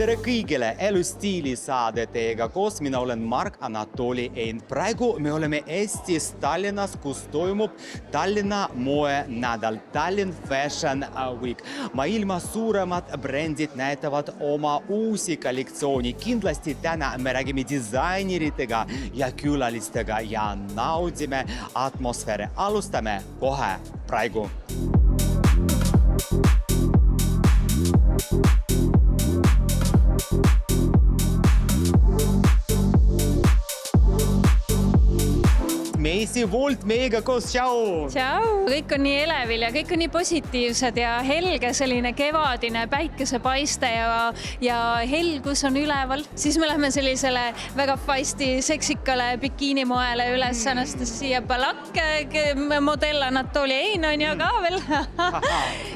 Tere kõigile elustiili saade teiega koos. Mina olen Mark Anatoli Ein. Praegu me oleme Eestis Tallinnas, kus toimub Tallinna moenädal, Tallinn Fashion Week. Maailma suuremad brändid näitavad oma uusi kollektsiooni. Kindlasti täna me räägime disaineritega ja külalistega ja naudime atmosfääri. Alustame kohe praegu. Meisi Volt meiega koos, tšau! Tšau! Kõik on nii elevil ja kõik on nii positiivsed ja helge selline kevadine päikesepaiste ja helgus on üleval. Siis me lähme sellisele väga faisti seksikale bikiinimoele üles Anastasia Balak, modell Anatoli Ein on ju ka veel.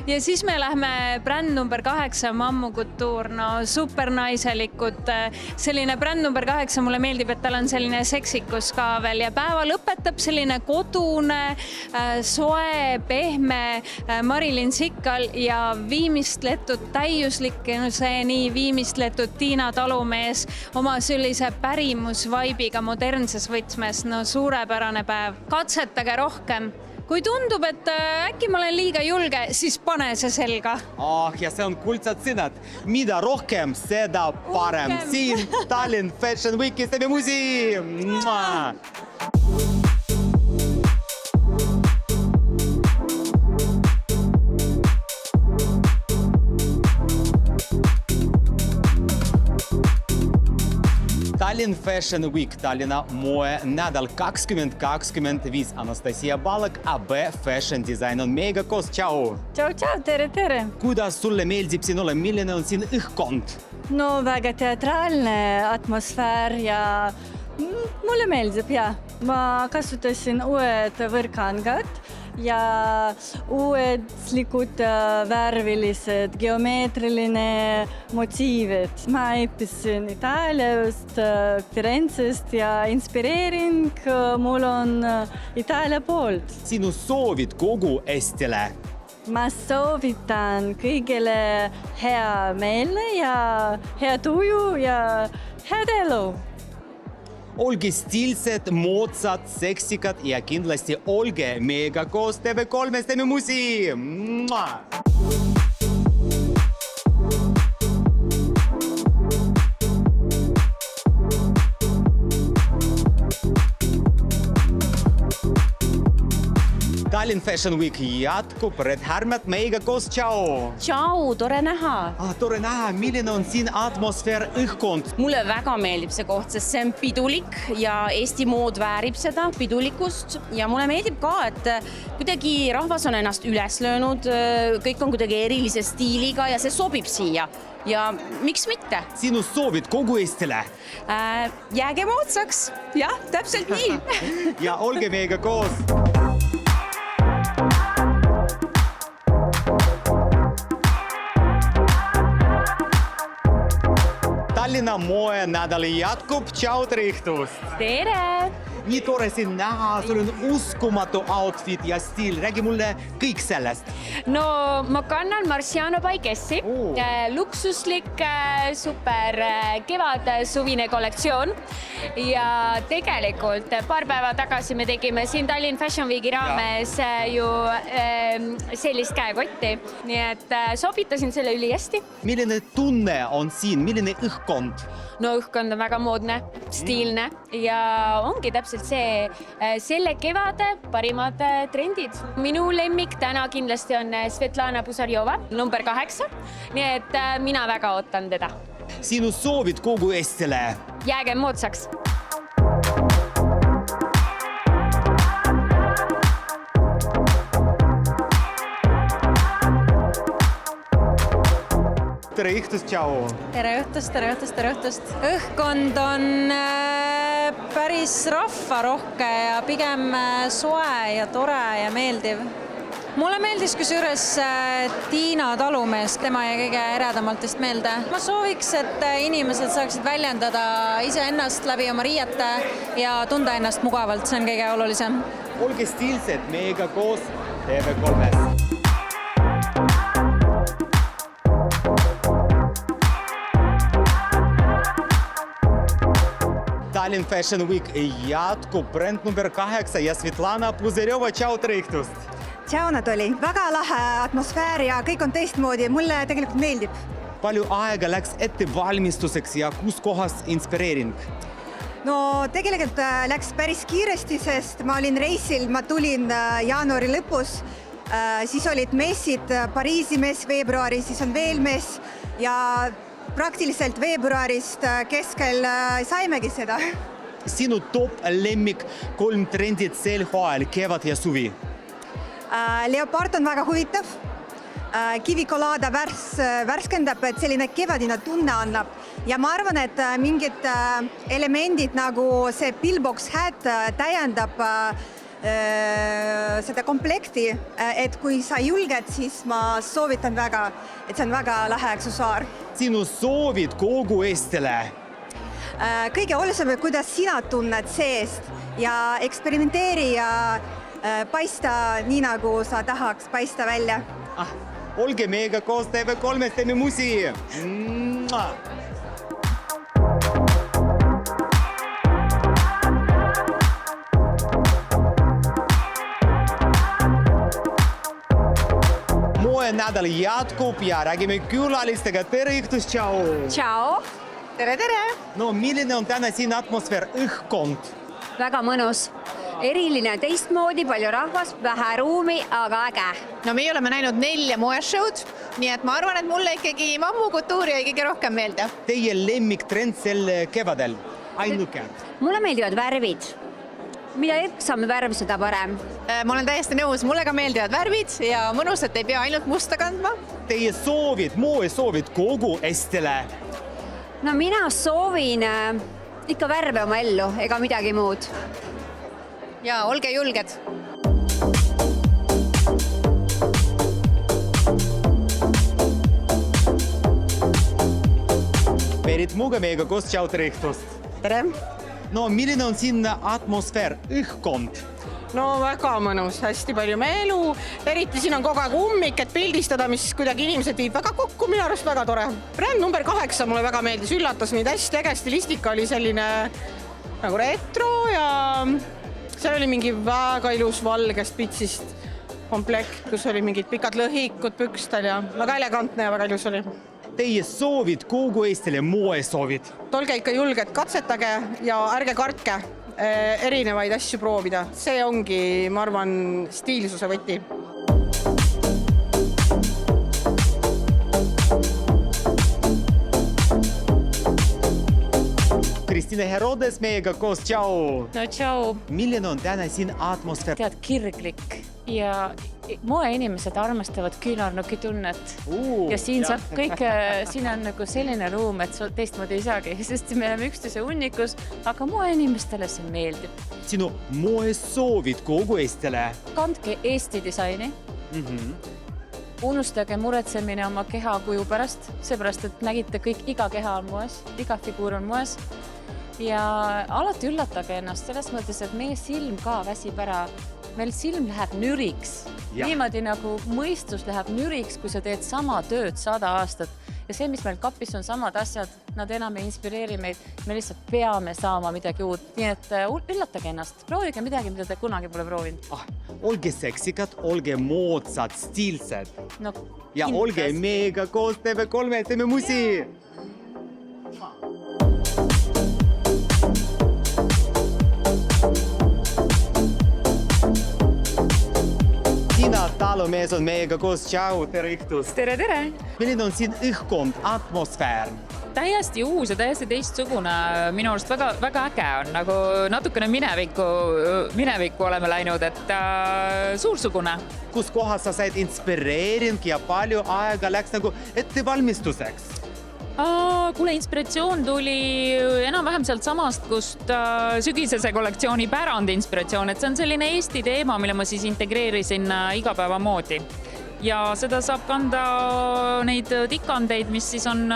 Ja siis me lähme bränd number 8 Mammu Couture, no supernaiselikud. Selline bränd number 8 mulle meeldib, et tal on selline seksikus ka veel ja päeva lõpetab selline kodune, soe, pehme Marilyn Sikkal ja viimistletud täiuslikkeni viimistletud Tiina Talumees oma sellise pärimusvaibiga modernses võtmes. No suurepärane päev. Katsetage rohkem. Kui tundub, et äkki ma olen liiga julge, siis pane see selga. Ja see on kuldsad sõnad. Mida rohkem, seda parem. Siin Tallinn Fashion Weekis teeme musi! Tallinn Fashion Week, Tallinna moenädal 2025. Anastasia Balak, AB Fashion Design on meiega koos. Tšau! Tšau, tere! Kuidas sulle meeldib siin olla? Milline on siin õhkkond? No väga teatraalne atmosfäär ja mulle meeldib ja ma kasutasin uued võrkangad ja uuedlikud värvilised geomeetriline motiivid. Ma õppisin Itaaliast, Firenzest ja inspireering mul on Itaalia poolt. Sinu soovid kogu Eestile? Ma soovitan kõigile hea meele ja hea tuju ja head elu. Olge stiilsed, moodsad, seksikad ja kindlasti olge meiega koos TV3-s teeme musi! Tallinn Fashion Week jätkub. Red Härmet meiega koos, tšau! Tšau, tore näha! Tore näha, milline on siin atmosfäär, õhkkond? Mulle väga meeldib see koht, sest see on pidulik ja Eesti mood väärib seda pidulikust. Ja mulle meeldib ka, et kuidagi rahvas on ennast üles löönud, kõik on kuidagi erilise stiiliga ja see sobib siia. Ja miks mitte? Sinu soovid kogu Eestile? Jääge moodsaks, jah, täpselt nii. Ja olge meiega koos! Tallinna moenädal jätkub. Tšau, tere õhtust! Tere! Nii tore siin näha, sul on uskumatu outfit ja stiil. Räägi mulle kõik sellest. No ma kannan Marciano by Guessi. Luksuslik, super kevad suvine kollektsioon. Ja tegelikult paar päeva tagasi me tegime siin Tallinn Fashion Weeki raames ju sellist käekotti. Nii et sobitasin selle ülihästi. Milline tunne on siin? Milline õhkkond? No õhkkond on väga moodne, stiilne ja ongi täpselt selle kevade parimad trendid. Minu lemmik täna kindlasti on Svetlana Pusarjova, number 8. Nii et mina väga ootan teda. Sinu soovid kogu Eestile? Jääge moodsaks! Tere õhtust, tšau! Tere õhtust! Õhkkond on päris rahvarohke ja pigem soe ja tore ja meeldiv. Mulle meeldis kusjuures Tiina Talumees, tema jäi kõige eredamalt vist meelde. Ma sooviks, et inimesed saaksid väljendada iseennast läbi oma riiete ja tunda ennast mugavalt, see on kõige olulisem. Olge stiilsed meiega koos TV3-s. Tallinn Fashion Week jätkub brand number 8 ja Svetlana Puzerjova, tšau, tere õhtust! Tšau, Anatoli! Väga lahe atmosfäär ja kõik on teistmoodi. Mulle tegelikult meeldib. Palju aega läks ettevalmistuseks ja kus kohas inspireering? No tegelikult läks päris kiiresti, sest ma olin reisil, ma tulin jaanuari lõpus. Siis olid messid, Pariisi mess veebruaris, siis on veel mess ja praktiliselt veebruarist keskel saimegi seda. Sinu top lemmik 3 trendid sel hooajal, kevad ja suvi? Leopard on väga huvitav. Kivikolaada värskendab, et selline kevadine tunne annab. Ja ma arvan, et mingid elemendid nagu see pillbox hat täiendab seda komplekti, et kui sa julged, siis ma soovitan väga, et see on väga lahe aksessuaar. Sinu soovid kogu Eestile? Kõige olulisem, kuidas sina tunned seest ja eksperimenteeri ja paista nii, nagu sa tahaks paista välja. Olge meiega koos TV3, teeme musi! Nädal jätkub ja räägime külalistega. Tere õhtust, tšau! Tšau! Tere, tere! No milline on täna siin atmosfäär, õhkkond? Väga mõnus. Eriline, teistmoodi, palju rahvast, vähe ruumi, aga äge. No meie oleme näinud 4 moeshow'd, nii et ma arvan, et mulle ikkagi mammukultuur jäi kõige rohkem meelde. Teie lemmiktrend sel kevadel? Ainuke? Mulle meeldivad värvid. Mida erksam värv, seda parem. Ma olen täiesti nõus, mulle ka meeldivad värvid ja mõnus, et ei pea ainult musta kandma. Teie soovid, moesoovid kogu Eestile? No mina soovin ikka värve oma ellu, ega midagi muud. Ja olge julged. Berit Muga meiega koos, tšau, tere õhtust! Tere! No milline on siin atmosfäär, õhkkond? No väga mõnus, hästi palju meelu, eriti siin on kogu aeg ummik, et pildistada, mis kuidagi inimesed viib väga kokku, minu arust väga tore. Brand number 8 mulle väga meeldis, üllatas mind hästi äge, stilistika oli selline nagu retro ja seal oli mingi väga ilus valgest pitsist komplekt, kus oli mingid pikad lõhikud pükstel ja väga elegantne ja väga ilus oli. Teie soovid kogu Eestile, moesoovid? Olge ikka julged, katsetage ja ärge kartke erinevaid asju proovida. See ongi, ma arvan, stiilsuse võti. Kristina Herodes meiega koos, tšau! No tšau! Milline on täna siin atmosfäär? Tead, kirglik ja moeinimesed armastavad küünarnuki tunnet. Ja siin saab kõik, siin on nagu selline ruum, et teistmoodi ei saagi, sest me oleme üksteise hunnikus, aga moeinimestele see meeldib. Sinu moesoovid kogu Eestile? Kandke Eesti disaini. Unustage muretsemine oma kehakuju pärast, seepärast, et nägite kõik, iga keha on moes, iga figuur on moes. Ja alati üllatage ennast selles mõttes, et meie silm ka väsib ära. Meil silm läheb nüriks. Niimoodi nagu mõistus läheb nüriks, kui sa teed sama tööd 100 aastat. Ja see, mis meil kapis on samad asjad, nad enam ei inspireeri meid. Me lihtsalt peame saama midagi uut. Nii et üllatage ennast. Proovige midagi, mida te kunagi pole proovinud. Olge seksikad, olge moodsad, stiilsed. No, ja olge meiega koos TV3, teeme musi! Talumees on meiega koos, tšau, tere õhtust! Tere, tere! Milline on siin õhkkond, atmosfäär? Täiesti uus ja täiesti teistsugune, minu arust väga äge on, nagu natukene minevikku oleme läinud, et suursugune. Kus kohas sa said inspireering ja palju aega läks nagu ettevalmistuseks? Kuule, inspiratsioon tuli enam-vähem sealt samast, kust sügisese kollektsiooni pärandi inspiratsioon, et see on selline Eesti teema, mille ma siis integreerisin igapäeva moodi. Ja seda saab kanda neid tikandeid, mis siis on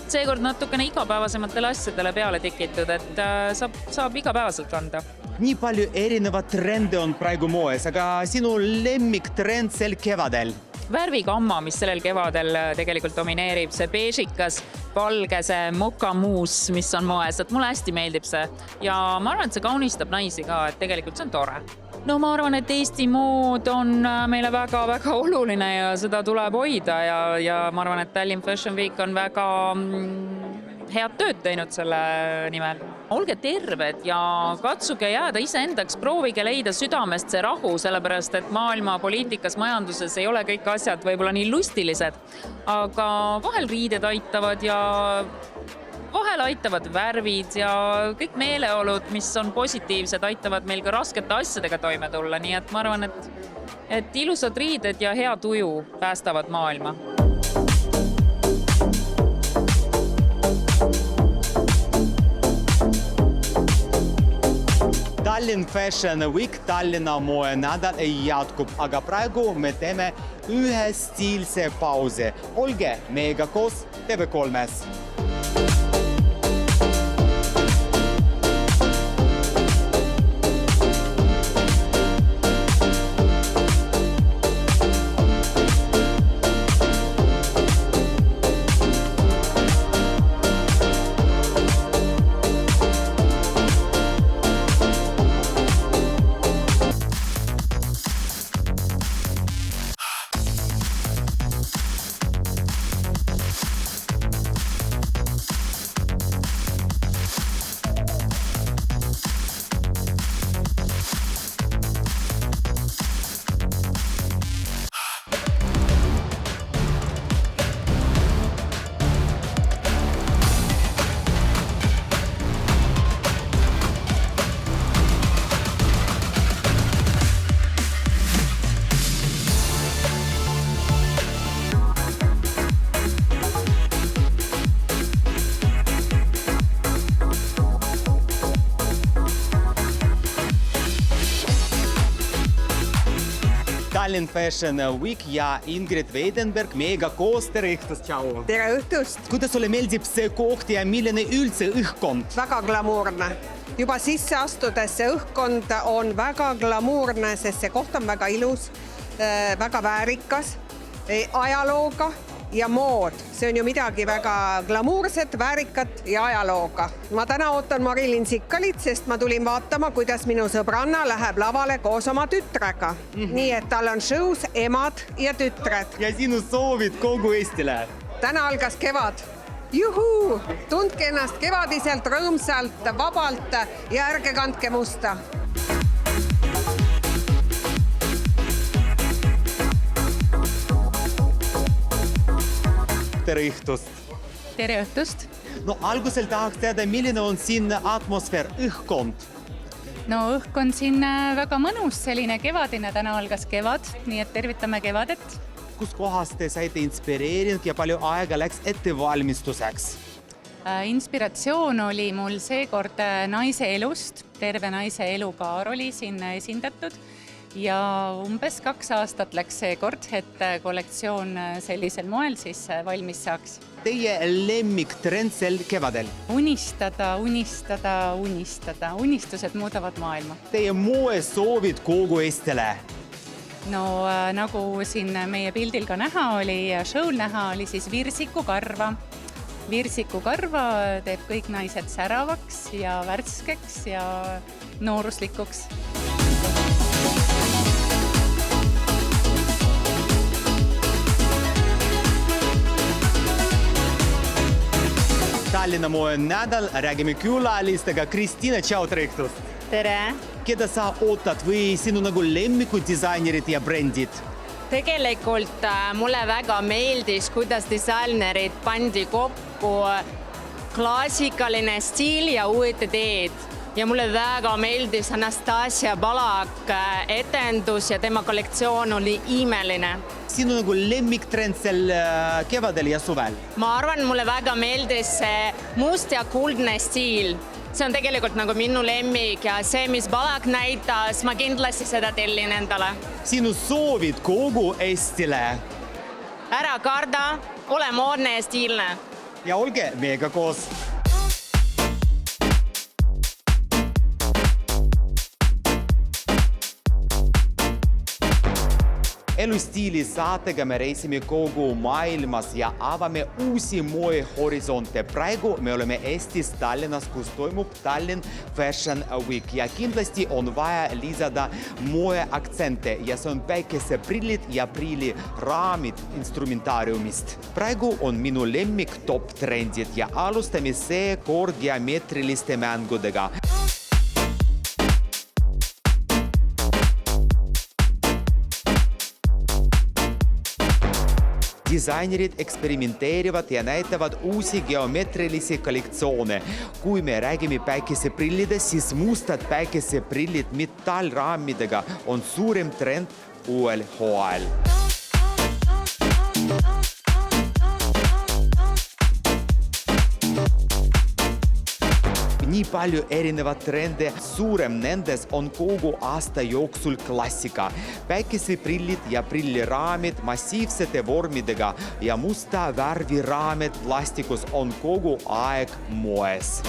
seekord natukene igapäevasematele asjadele peale tikitud, et saab igapäevaselt kanda. Nii palju erinevad trende on praegu moes, aga sinu lemmiktrend sel kevadel? värvigamma, mis sellel kevadel tegelikult domineerib, see beežikas, valge, see mokamuus, mis on moes, et mulle hästi meeldib see ja ma arvan, et see kaunistab naisi ka, et tegelikult see on tore. No ma arvan, et Eesti mood on meile väga-väga oluline ja seda tuleb hoida ja ma arvan, et Tallinn Fashion Week on väga head tööd teinud selle nimel. Olge terved ja katsuge jääda iseendaks, proovige leida südamest see rahu, sellepärast et maailma poliitikas, majanduses ei ole kõik asjad võib-olla nii lustilised, aga vahel riided aitavad ja vahel aitavad värvid ja kõik meeleolud, mis on positiivsed, aitavad meil ka raskete asjadega toime tulla, nii et ma arvan, et ilusad riided ja hea tuju päästavad maailma. Tallinn Fashion Week, Tallinna moenädal jätkub, aga praegu me teeme ühe stiilse pausi. Olge meiega koos TV3-s. Tallinn Fashion Week ja Ingrid Weidenberg meiega koos. Tere õhtust, tšau! Tere õhtust! Kuidas sulle meeldib see koht ja milline üldse õhkkond? Väga glamuurne. Juba sisse astudes see õhkkond on väga glamuurne, sest see koht on väga ilus, väga väärikas, ajalooga ja mood. See on ju midagi väga glamuurset, väärikat ja ajalooga. Ma täna ootan Marilyn Sikkalit, sest ma tulin vaatama, kuidas minu sõbranna läheb lavale koos oma tütrega. Nii et tal on show's emad ja tütred. Ja sinu soovid kogu Eestile? Täna algas kevad. Juhuu! Tundke ennast kevadiselt, rõõmsalt, vabalt ja ärge kandke musta. Tere õhtust! Tere õhtust! No algusel tahaks teada, milline on siin atmosfäär, õhkkond? No õhkkond siin väga mõnus, selline kevadine, täna algas kevad, nii et tervitame kevadet. Kus kohas te saite inspireerinud ja palju aega läks ettevalmistuseks? Inspiratsioon oli mul seekord naise elust, terve naise elukaar oli siin esindatud. Ja umbes 2 aastat läks seekord, et kollektsioon sellisel moel siis valmis saaks. Teie lemmiktrend sel kevadel? Unistada, unistada, unistada. Unistused muudavad maailma. Teie moesoovid kogu Eestile? No nagu siin meie pildil ka näha oli, show'l näha oli siis virsikukarva. Virsikukarva teeb kõik naised säravaks ja värskeks ja nooruslikuks. Tallinna moenädal räägime külalistega. Kristiina, tšau, tere õhtust! Tere! Keda sa ootad või sinu nagu lemmikud disainerid ja brändid? Tegelikult mulle väga meeldis, kuidas disainerid pandi kokku klassikaline stiil ja uued ideed. Ja mulle väga meeldis Anastasia Balak etendus ja tema kollektsioon oli imeline. Sinu nagu lemmiktrend sel kevadel ja suvel? Ma arvan, mulle väga meeldis see must ja kuldne stiil. See on tegelikult nagu minu lemmik ja see, mis Balak näitas, ma kindlasti seda tellin endale. Sinu soovid kogu Eestile? Ära karda, ole moodne ja stiilne. Ja olge meiega koos! Elustiilisaatega me reisime kogu maailmas ja avame uusi moehorisonte. Praegu me oleme Eestis Tallinnas, kus toimub Tallinn Fashion Week ja kindlasti on vaja lisada moeaktsente ja see on päikeseprillid ja prilliraamid instrumentaariumist. Praegu on minu lemmik top trendid ja alustame seekord geomeetriliste mängudega. Disainerid eksperimenteerivad ja näitavad uusi geomeetrilisi kollektsioone. Kui me räägime päikeseprillidest, siis mustad päikeseprillid metallraamidega on suurem trend uuel hooajal. Nii palju erinevat trende, suurem nendes on kogu aasta jooksul klassika. Päikeseprillid ja prilliraamid massiivsete vormidega ja musta värviraamid plastikus on kogu aeg moes.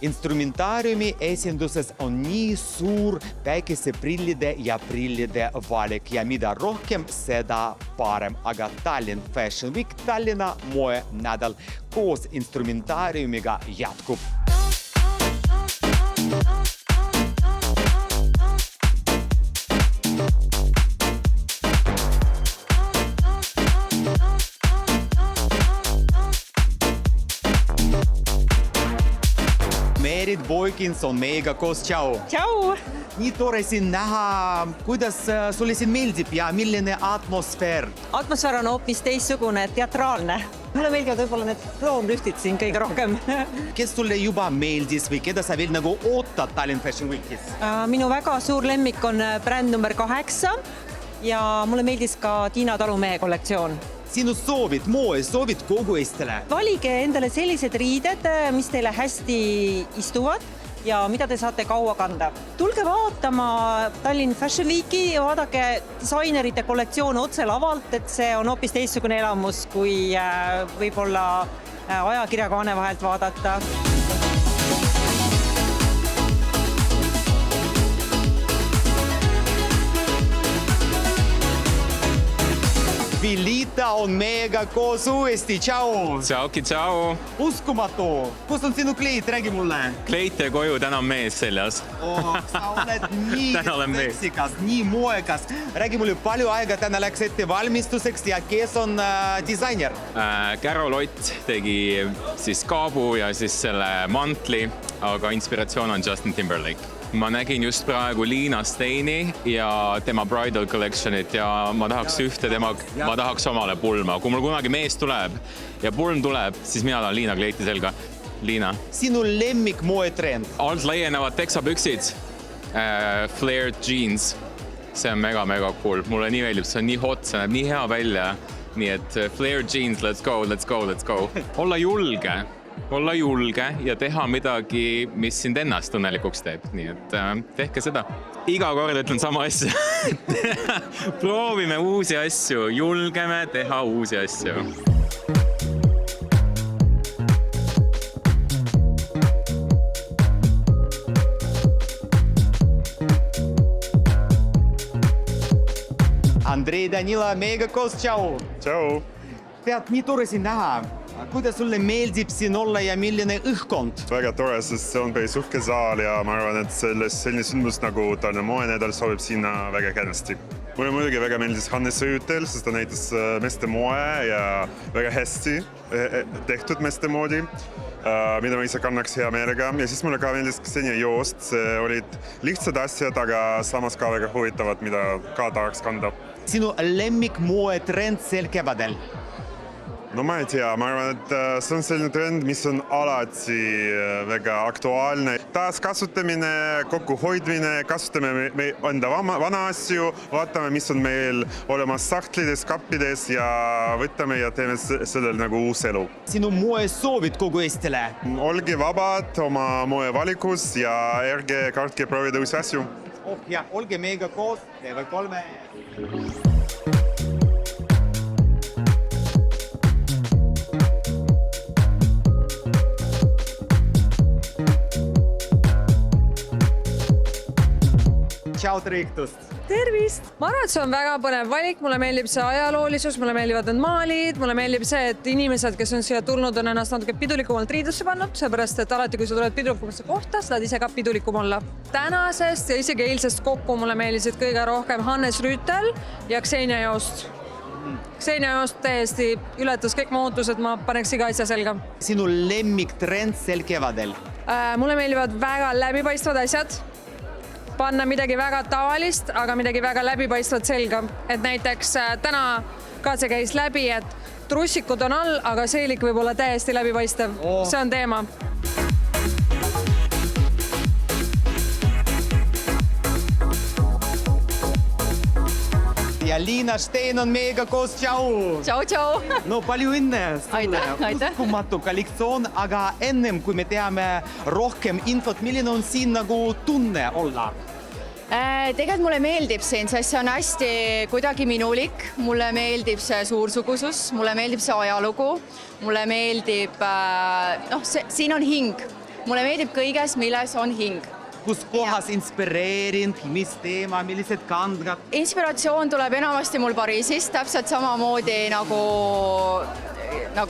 Instrumentaariumi esinduses on nii suur päikeseprillide ja prillide valik ja mida rohkem, seda parem. Aga Tallinn Fashion Week, Tallinna moenädal koos instrumentaariumiga jätkub. Merit Boykins on meiega koos. Tšau! Tšau! Nii tore siin näha. Kuidas sulle siin meeldib ja milline atmosfäär? Atmosfäär on hoopis teistsugune, teatraalne. Mulle meeldivad võib-olla need roomlühtid siin kõige rohkem. Kes sulle juba meeldis või keda sa veel nagu ootad Tallinn Fashion Weekis? Minu väga suur lemmik on bränd number 8 ja mulle meeldis ka Tiina Talumehe kollektsioon. Sinu soovid, moesoovid kogu Eestile? Valige endale sellised riided, mis teile hästi istuvad ja mida te saate kaua kanda. Tulge vaatama Tallinn Fashion Weeki ja vaadake disainerite kollektsioone otse lavalt, et see on hoopis teistsugune elamus, kui võib-olla ajakirjakaane vahelt vaadata. Vilita on meiega koos uuesti. Tšau! Tšauki, tšau! Uskumatu! Kus on sinu kleit? Räägi mulle! Kleit ja koju, täna on mees seljas. Sa oled nii seksikas, nii moekas. Räägi mulle, palju aega täna läks ette valmistuseks ja kes on disainer? Carol Ott tegi siis kaabu ja siis selle mantli, aga inspiratsioon on Justin Timberlake. Ma nägin just praegu Liina Steini ja tema bridal collectionit ja ma tahaks ma tahaks omale pulma. Kui mul kunagi mees tuleb ja pulm tuleb, siis mina tahan Liina kleiti selga. Liina. Sinu lemmik moetrend? Alt laienevad teksapüksid, flared jeans. See on mega cool. Mulle nii meeldib, see on nii hot, see näeb nii hea välja. Nii et flared jeans, let's go. Olla julge ja teha midagi, mis sind ennast õnnelikuks teeb. Nii et tehke seda. Iga kord ütlen sama asja. Proovime uusi asju, julgeme teha uusi asju. Andrei Danila meiega koos. Tšau! Tšau! Tead, nii tore siin näha. Kuidas sulle meeldib siin olla ja milline õhkkond? Väga tore, sest see on päris uhke saal ja ma arvan, et selline sündmus nagu Tallinna moenädal sobib sinna väga kenasti. Mulle muidugi väga meeldis Hannes Õütel, sest ta näitas meeste moe ja väga hästi tehtud meeste moodi, mida ma ise kannaks hea meelega. Ja siis mulle ka meeldis Ksenia Joost. See olid lihtsad asjad, aga samas ka väga huvitavad, mida ka tahaks kanda. Sinu lemmik moetrend sel kevadel? No ma ei tea, ma arvan, et see on selline trend, mis on alati väga aktuaalne. Taaskasutamine, kokkuhoidmine, kasutame enda vana asju, vaatame, mis on meil olemas sahtlides, kappides ja võtame ja teeme sellel nagu uus elu. Sinu moesoovid kogu Eestile? Olge vabad oma moevalikus ja ärge kartke proovida uusi asju. Ja olge meiega koos, TV3. tere õhtust! tervist! ma arvan, et see on väga põnev valik, mulle meeldib see ajaloolisus, mulle meeldivad need maalid, mulle meeldib see, et inimesed, kes on siia tulnud, on ennast natuke pidulikumalt riidusse pannud, seepärast et alati, kui sa tuled pidulikumasse kohta, sa tahad ise ka pidulikum olla. Tänasest ja isegi eilsest kokku mulle meeldisid kõige rohkem Hannes Rüütel ja Ksenia Joost. Ksenia Joost täiesti ületas kõik muutused, ma paneks iga asja selga. Sinu lemmiktrend sel kevadel? Mulle meeldivad väga läbipaistvad asjad. Panna midagi väga tavalist, aga midagi väga läbipaistvat selga. Et näiteks täna ka see käis läbi, et trussikud on all, aga seelik võib olla täiesti läbipaistev. See on teema. Ja Liina Stein on meiega koos, tšau! Tšau, tšau! No palju õnne sulle! Aitäh! Uskumatu kollektsioon, aga ennem kui me teame rohkem infot, milline on siin nagu tunne olla? Tegelikult mulle meeldib siin, sest see on hästi kuidagi minulik. Mulle meeldib see suursugusus, mulle meeldib see ajalugu, mulle meeldib, siin on hing. Mulle meeldib kõiges, milles on hing. Kus kohas inspireerinud, mis teema, millised kandgad? Inspiratsioon tuleb enamasti mul Pariisist, täpselt samamoodi nagu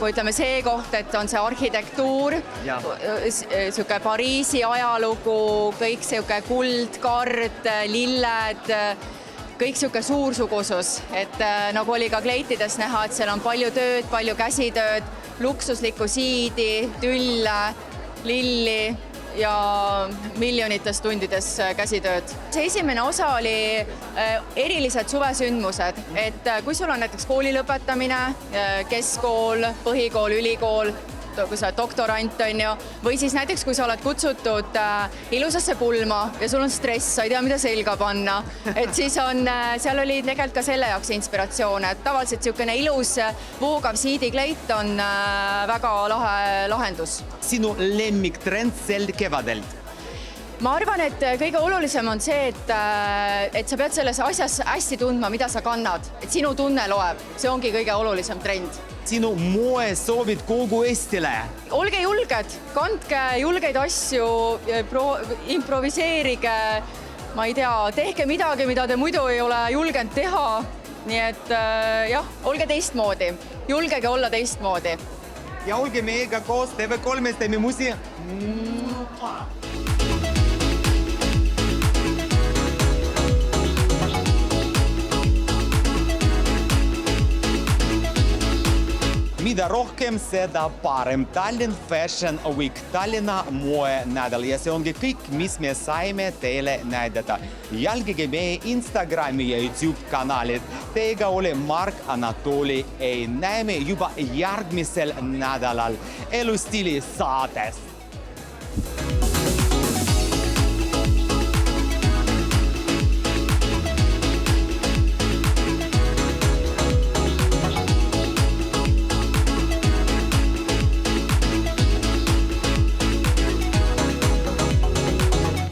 ütleme see koht, et on see arhitektuur, siuke Pariisi ajalugu, kõik siuke kuld, kard, lilled, kõik siuke suursugusus, et nagu oli ka kleitides näha, et seal on palju tööd, palju käsitööd, luksuslikku siidi, tülle, lilli ja miljonites tundides käsitööd. See esimene osa oli erilised suvesündmused, et kui sul on näiteks kooli lõpetamine, keskkool, põhikool, ülikool, kui sa oled doktorant, on ju, või siis näiteks, kui sa oled kutsutud ilusasse pulma ja sul on stress, sa ei tea, mida selga panna, et siis on, seal oli tegelikult ka selle jaoks inspiratsioon, et tavaliselt niisugune ilus voogav siidikleit on väga lahe lahendus. Sinu lemmiktrend sel kevadel? Ma arvan, et kõige olulisem on see, et sa pead selles asjas hästi tundma, mida sa kannad, et sinu tunne loeb, see ongi kõige olulisem trend. Sinu moe soovid kogu Eestile? Olge julged, kandke julgeid asju, improviseerige, ma ei tea, tehke midagi, mida te muidu ei ole julgenud teha. Nii et jah, olge teistmoodi, julgege olla teistmoodi. Ja olge meiega koos TV3-s teeme musi. Mida rohkem, seda parem. Tallinn Fashion Week, Tallinna moenädal ja see ongi kõik, mis me saime teile näidata. Jälgige meie Instagrami ja YouTube-kanalit. Teiega oli Mark Anatoli. Näeme juba järgmisel nädalal Elustiili saates.